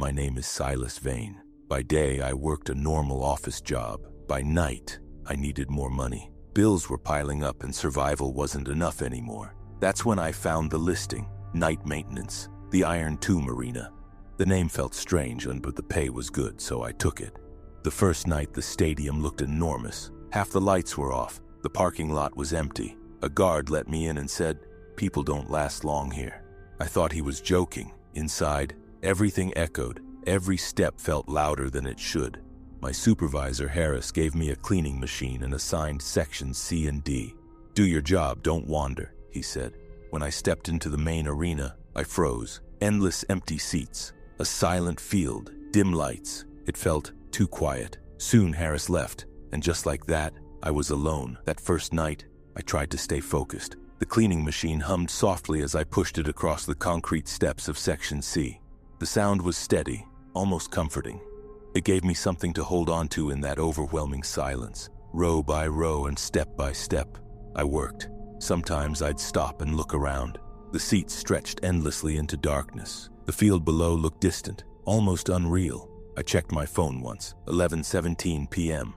my name is Silas Vane. By day, I worked a normal office job. By night, I needed more money. Bills were piling up and survival wasn't enough anymore. That's when I found the listing, Night Maintenance, the Iron Tomb Arena. The name felt strange, but the pay was good, so I took it. The first night, the stadium looked enormous. Half the lights were off. The parking lot was empty. A guard let me in and said, "People don't last long here." I thought he was joking. Inside, everything echoed. Every step felt louder than it should. My supervisor, Harris, gave me a cleaning machine and assigned sections C and D. "Do your job, don't wander," he said. When I stepped into the main arena, I froze. Endless empty seats. A silent field. Dim lights. It felt too quiet. Soon Harris left, and just like that, I was alone. That first night, I tried to stay focused. The cleaning machine hummed softly as I pushed it across the concrete steps of Section C. The sound was steady, almost comforting. It gave me something to hold on to in that overwhelming silence. Row by row and step by step, I worked. Sometimes I'd stop and look around. The seats stretched endlessly into darkness. The field below looked distant, almost unreal. I checked my phone once, 11:17 p.m.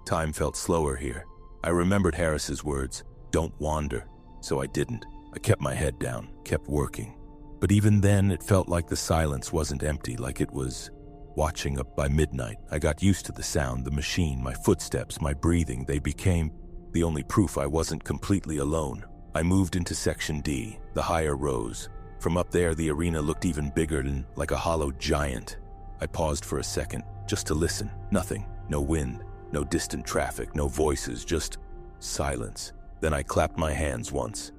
Time felt slower here. I remembered Harris's words, "Don't wander," so I didn't. I kept my head down, kept working. But even then, it felt like the silence wasn't empty, like it was watching up. By midnight, I got used to the sound, the machine, my footsteps, my breathing. They became the only proof I wasn't completely alone. I moved into Section D, the higher rows. From up there, the arena looked even bigger and like a hollow giant. I paused for a second, just to listen. Nothing. No wind, no distant traffic, no voices, just silence. Then I clapped my hands once.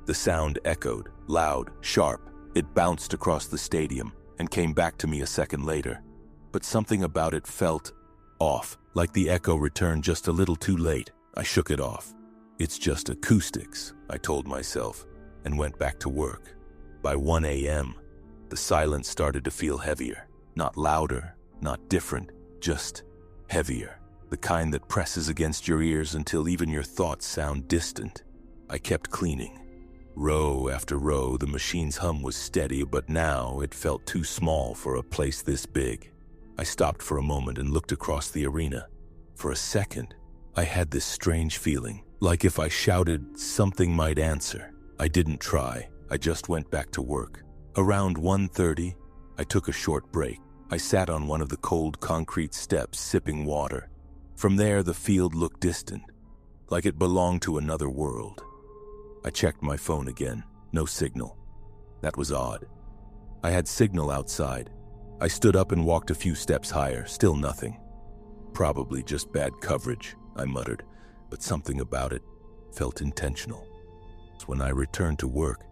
The sound echoed, loud, sharp. It bounced across the stadium and came back to me a second later. But something about it felt off, like the echo returned just a little too late. I shook it off. "It's just acoustics," I told myself, and went back to work. By 1 a.m., the silence started to feel heavier. Not louder, not different, just heavier. The kind that presses against your ears until even your thoughts sound distant. I kept cleaning. Row after row, the machine's hum was steady, but now it felt too small for a place this big. I stopped for a moment and looked across the arena. For a second, I had this strange feeling, like if I shouted, something might answer. I didn't try. I just went back to work. Around 1:30, I took a short break. I sat on one of the cold concrete steps, sipping water. From there, the field looked distant, like it belonged to another world. I checked my phone again. No signal. That was odd. I had signal outside. I stood up and walked a few steps higher. Still nothing. "Probably just bad coverage," I muttered, but something about it felt intentional. When I returned to work,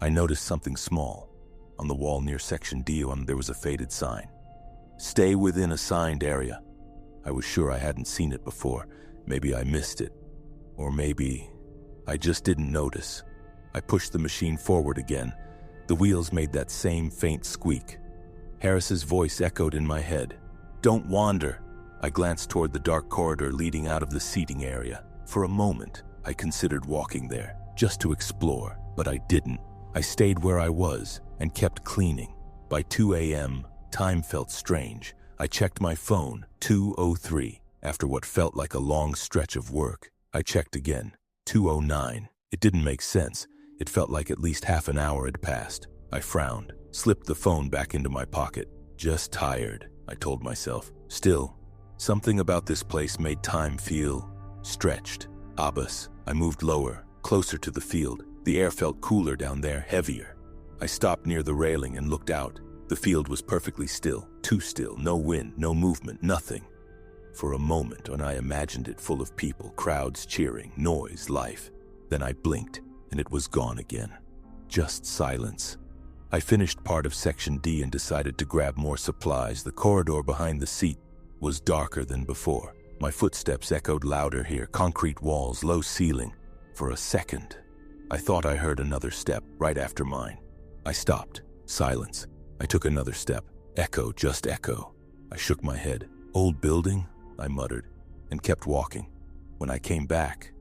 I noticed something small. On the wall near Section D, there was a faded sign. "Stay within assigned area." I was sure I hadn't seen it before. Maybe I missed it. Or maybe I just didn't notice. I pushed the machine forward again. The wheels made that same faint squeak. Harris's voice echoed in my head. "Don't wander." I glanced toward the dark corridor leading out of the seating area. For a moment, I considered walking there, just to explore, but I didn't. I stayed where I was and kept cleaning. By 2 a.m., time felt strange. I checked my phone, 2:03. After what felt like a long stretch of work, I checked again, 2:09. It didn't make sense. It felt like at least half an hour had passed. I frowned, slipped the phone back into my pocket. "Just tired," I told myself. Still, something about this place made time feel stretched. Abbas. I moved lower, closer to the field. The air felt cooler down there, heavier. I stopped near the railing and looked out. The field was perfectly still, too still, no wind, no movement, nothing. For a moment, when I imagined it full of people, crowds cheering, noise, life. Then I blinked, and it was gone again. Just silence. I finished part of Section D and decided to grab more supplies. The corridor behind the seat was darker than before. My footsteps echoed louder here, concrete walls, low ceiling. For a second, I thought I heard another step right after mine. I stopped. Silence. I took another step. Echo, just echo. I shook my head. "Old building?" I muttered, and kept walking. When I came back,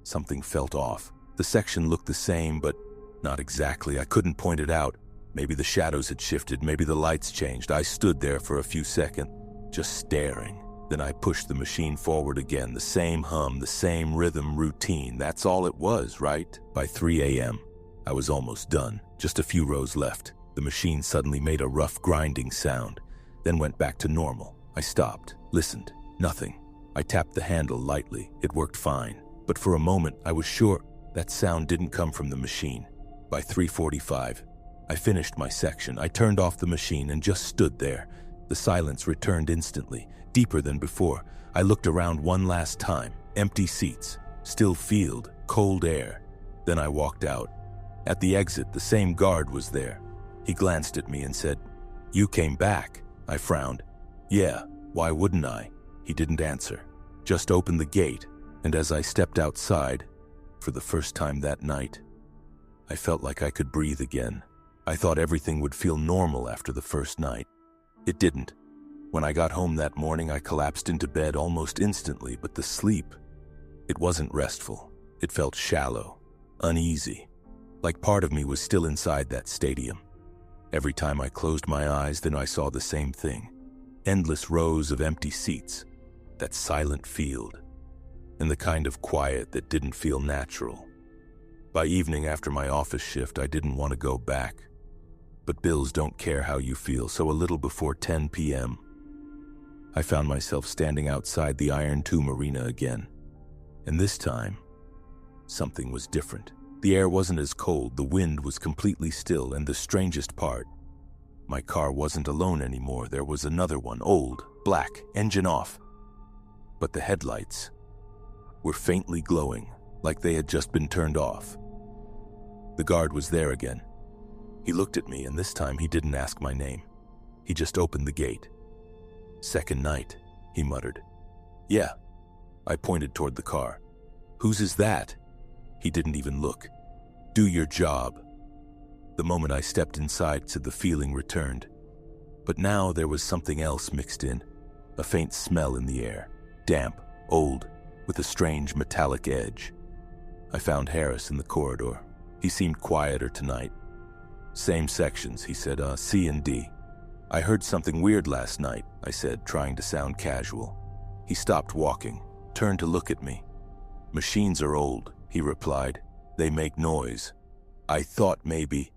something felt off. The section looked the same, but not exactly. I couldn't point it out. Maybe the shadows had shifted, maybe the lights changed. I stood there for a few seconds, just staring. Then I pushed the machine forward again, the same hum, the same rhythm, routine. That's all it was, right? By 3 a.m., I was almost done. Just a few rows left. The machine suddenly made a rough grinding sound, then went back to normal. I stopped, listened. Nothing. I tapped the handle lightly. It worked fine. But for a moment, I was sure that sound didn't come from the machine. By 3:45, I finished my section. I turned off the machine and just stood there. The silence returned instantly, deeper than before. I looked around one last time. Empty seats, still field, cold air. Then I walked out. At the exit, the same guard was there. He glanced at me and said, "You came back." I frowned. "Yeah, why wouldn't I?" He didn't answer, just opened the gate, and as I stepped outside, for the first time that night, I felt like I could breathe again. I thought everything would feel normal after the first night. It didn't. When I got home that morning, I collapsed into bed almost instantly, but the sleep, it wasn't restful. It felt shallow, uneasy, like part of me was still inside that stadium. Every time I closed my eyes, then I saw the same thing. Endless rows of empty seats, that silent field, and the kind of quiet that didn't feel natural. By evening after my office shift, I didn't want to go back. But bills don't care how you feel, so a little before 10 p.m., I found myself standing outside the Iron Tomb Arena again. And this time, something was different. The air wasn't as cold, the wind was completely still, and the strangest part, my car wasn't alone anymore. There was another one, old, black, engine off. But the headlights were faintly glowing, like they had just been turned off. The guard was there again. He looked at me, and this time he didn't ask my name. He just opened the gate. "Second night," he muttered. "Yeah." I pointed toward the car. "Whose is that?" He didn't even look. "Do your job." The moment I stepped inside, the feeling returned. But now there was something else mixed in. A faint smell in the air. Damp, old, with a strange metallic edge. I found Harris in the corridor. He seemed quieter tonight. "Same sections," he said, C and D. "I heard something weird last night," I said, trying to sound casual. He stopped walking, turned to look at me. "Machines are old," he replied. "They make noise. I thought maybe—"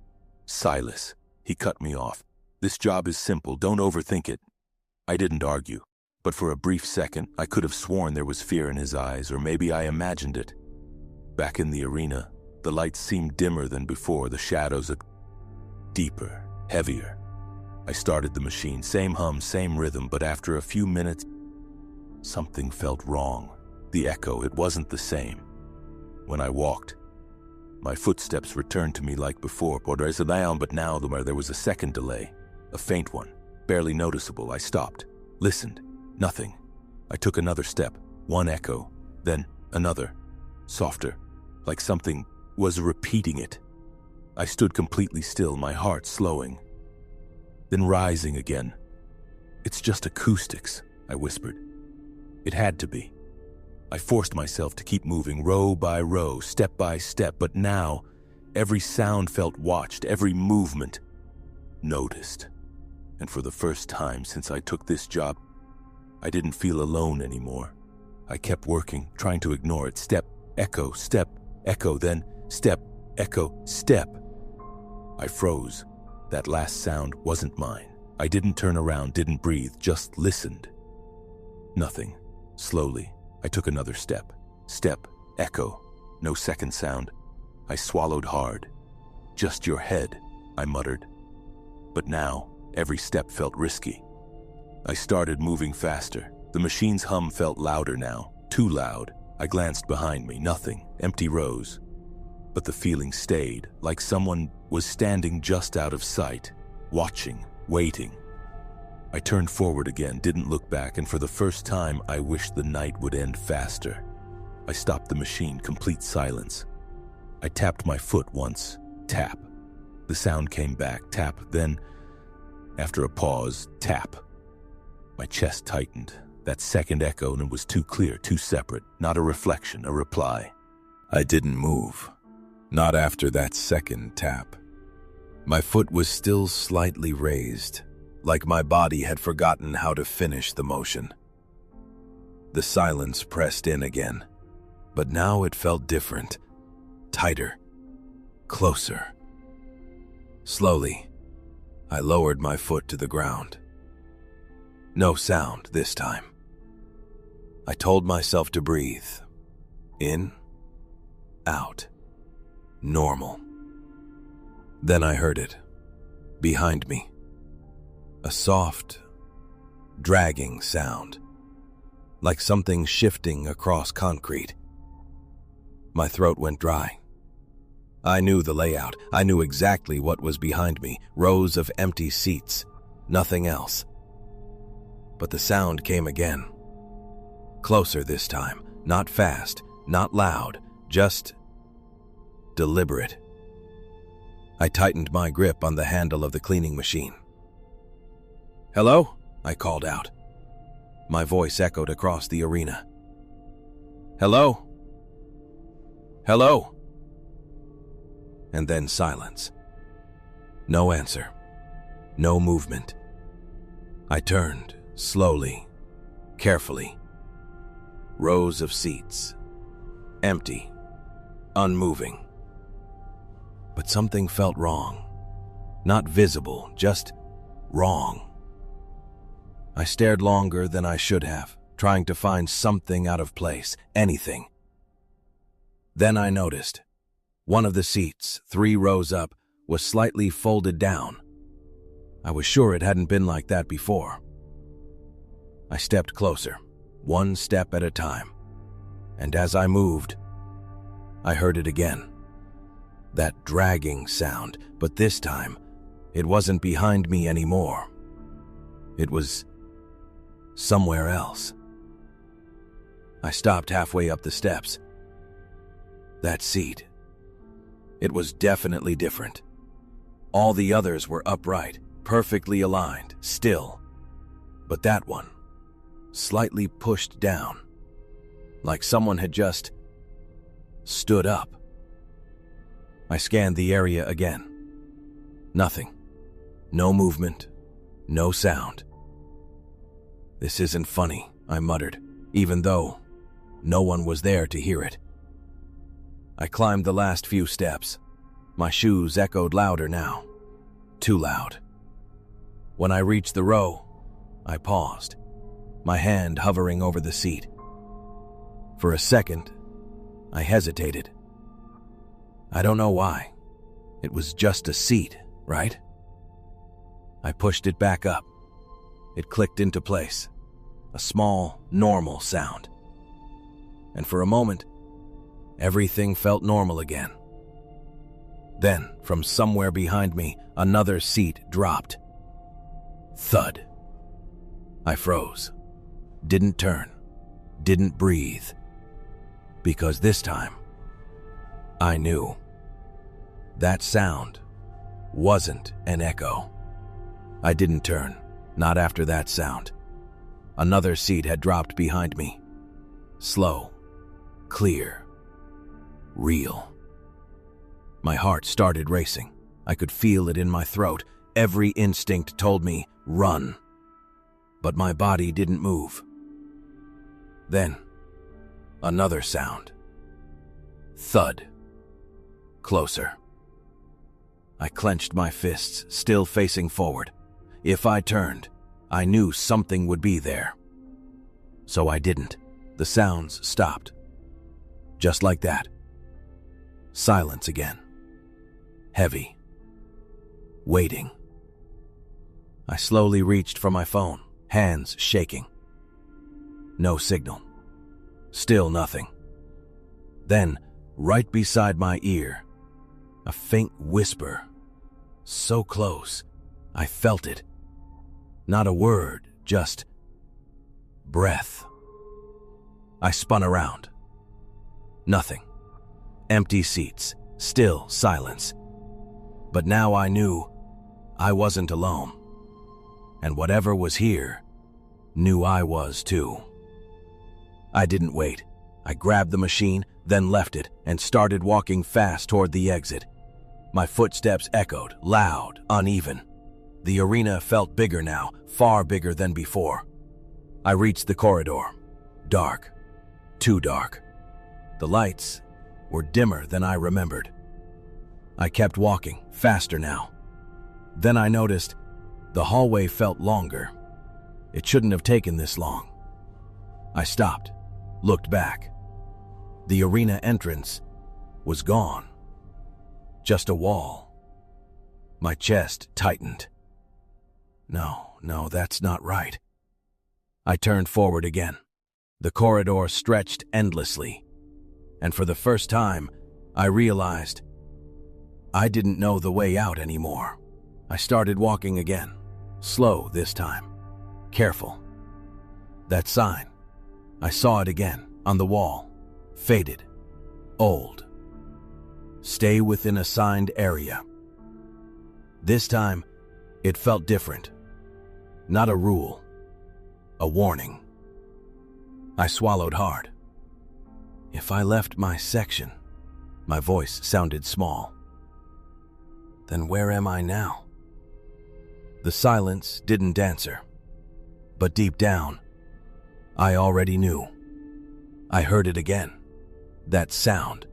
"Silas," he cut me off. "This job is simple, don't overthink it." I didn't argue, but for a brief second, I could have sworn there was fear in his eyes, or maybe I imagined it. Back in the arena, the lights seemed dimmer than before, the shadows deeper, heavier. I started the machine, same hum, same rhythm, but after a few minutes, something felt wrong. The echo, it wasn't the same. When I walked, my footsteps returned to me like before, but now there was a second delay, a faint one, barely noticeable. I stopped, listened, nothing. I took another step, one echo, then another, softer, like something was repeating it. I stood completely still, my heart slowing, then rising again. "It's just acoustics," I whispered. It had to be. I forced myself to keep moving, row by row, step by step, but now every sound felt watched, every movement noticed. And for the first time since I took this job, I didn't feel alone anymore. I kept working, trying to ignore it. Step, echo, then step, echo, step. I froze. That last sound wasn't mine. I didn't turn around, didn't breathe, just listened. Nothing. Slowly, I took another step. Step, echo, no second sound. I swallowed hard. "Just your head," I muttered. But now, every step felt risky. I started moving faster. The machine's hum felt louder now, too loud. I glanced behind me, nothing, empty rows. But the feeling stayed, like someone was standing just out of sight, watching, waiting. I turned forward again, didn't look back, and for the first time, I wished the night would end faster. I stopped the machine, complete silence. I tapped my foot once, tap. The sound came back, tap, then, after a pause, tap. My chest tightened. That second echo, and it was too clear, too separate, not a reflection, a reply. I didn't move. Not after that second tap. My foot was still slightly raised, like my body had forgotten how to finish the motion. The silence pressed in again, but now it felt different, tighter, closer. Slowly, I lowered my foot to the ground. No sound this time. I told myself to breathe. In, out, normal. Then I heard it, behind me. A soft, dragging sound, like something shifting across concrete. My throat went dry. I knew the layout. I knew exactly what was behind me. Rows of empty seats, nothing else. But the sound came again. Closer this time, not fast, not loud, just deliberate. I tightened my grip on the handle of the cleaning machine. "Hello?" I called out. My voice echoed across the arena. "Hello? Hello?" And then silence. No answer. No movement. I turned, slowly, carefully. Rows of seats. Empty. Unmoving. But something felt wrong. Not visible, just wrong. I stared longer than I should have, trying to find something out of place, anything. Then I noticed. One of the seats, 3 rows up, was slightly folded down. I was sure it hadn't been like that before. I stepped closer, 1 step at a time, and as I moved, I heard it again. That dragging sound, but this time, it wasn't behind me anymore. It was somewhere else. I stopped halfway up the steps. That seat. It was definitely different. All the others were upright, perfectly aligned, still. But that one, slightly pushed down, like someone had just stood up. I scanned the area again. Nothing. No movement. No sound. "This isn't funny," I muttered, even though no one was there to hear it. I climbed the last few steps. My shoes echoed louder now. Too loud. When I reached the row, I paused, my hand hovering over the seat. For a second, I hesitated. I don't know why. It was just a seat, right? I pushed it back up. It clicked into place. A small, normal sound. And for a moment, everything felt normal again. Then, from somewhere behind me, another seat dropped. Thud. I froze. Didn't turn. Didn't breathe. Because this time, I knew. That sound wasn't an echo. I didn't turn, not after that sound. Another seat had dropped behind me. Slow, clear, real. My heart started racing. I could feel it in my throat. Every instinct told me, run. But my body didn't move. Then, another sound. Thud. Closer. I clenched my fists, still facing forward. If I turned, I knew something would be there. So I didn't. The sounds stopped. Just like that. Silence again. Heavy. Waiting. I slowly reached for my phone, hands shaking. No signal. Still nothing. Then, right beside my ear, a faint whisper. So close, I felt it. Not a word, just breath. I spun around. Nothing. Empty seats, still silence. But now I knew I wasn't alone. And whatever was here knew I was too. I didn't wait. I grabbed the machine, then left it and started walking fast toward the exit. My footsteps echoed, loud, uneven. The arena felt bigger now, far bigger than before. I reached the corridor. Dark. Too dark. The lights were dimmer than I remembered. I kept walking, faster now. Then I noticed the hallway felt longer. It shouldn't have taken this long. I stopped, looked back. The arena entrance was gone. Just a wall. My chest tightened. No, that's not right. I turned forward again. The corridor stretched endlessly, and for the first time, I realized I didn't know the way out anymore. I started walking again, slow this time, careful. That sign, I saw it again on the wall, faded, old. Stay within assigned area. This time, it felt different. Not a rule, a warning. I swallowed hard. If I left my section, my voice sounded small. Then where am I now? The silence didn't answer, but deep down, I already knew. I heard it again, that sound.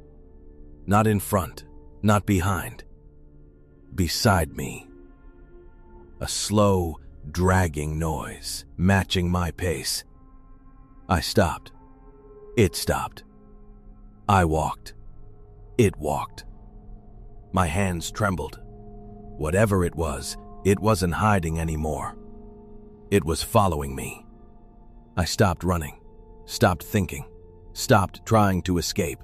Not in front, not behind. Beside me. A slow, dragging noise, matching my pace. I stopped. It stopped. I walked. It walked. My hands trembled. Whatever it wasn't hiding anymore. It was following me. I stopped running, stopped thinking, stopped trying to escape.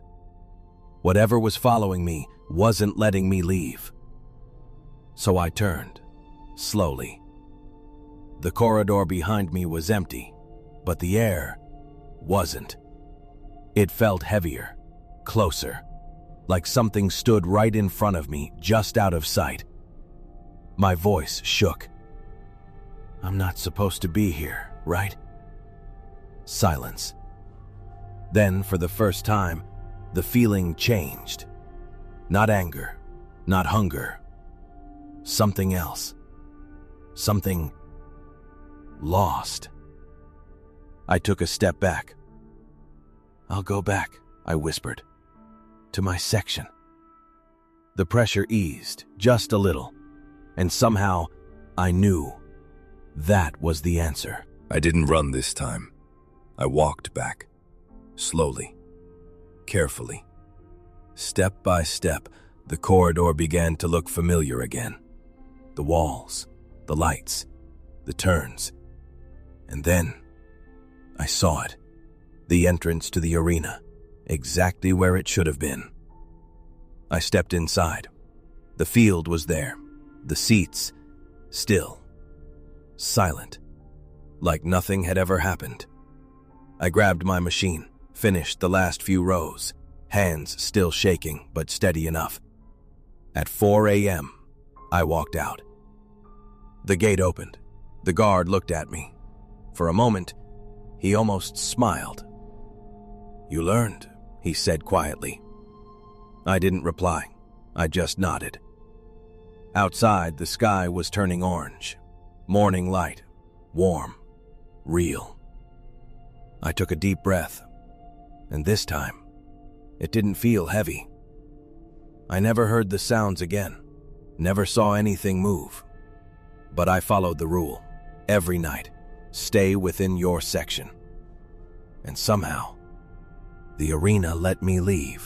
Whatever was following me wasn't letting me leave. So I turned, slowly. The corridor behind me was empty, but the air wasn't. It felt heavier, closer, like something stood right in front of me, just out of sight. My voice shook. I'm not supposed to be here, right? Silence. Then, for the first time, the feeling changed. Not anger, not hunger. Something else. Something lost. I took a step back. I'll go back, I whispered. To my section. The pressure eased, just a little, and somehow I knew that was the answer. I didn't run this time. I walked back, slowly, carefully. Step by step, the corridor began to look familiar again. The walls, the lights, the turns. And then I saw it. The entrance to the arena, exactly where it should have been. I stepped inside. The field was there, the seats still, silent, like nothing had ever happened. I grabbed my machine, finished the last few rows, hands still shaking but steady enough. At 4 a.m., I walked out. The gate opened. The guard looked at me. For a moment, he almost smiled. You learned, he said quietly. I didn't reply. I just nodded. Outside, the sky was turning orange. Morning light, warm, real. I took a deep breath, and this time, it didn't feel heavy. I never heard the sounds again, never saw anything move. But I followed the rule, every night, stay within your section. And somehow, the arena let me leave.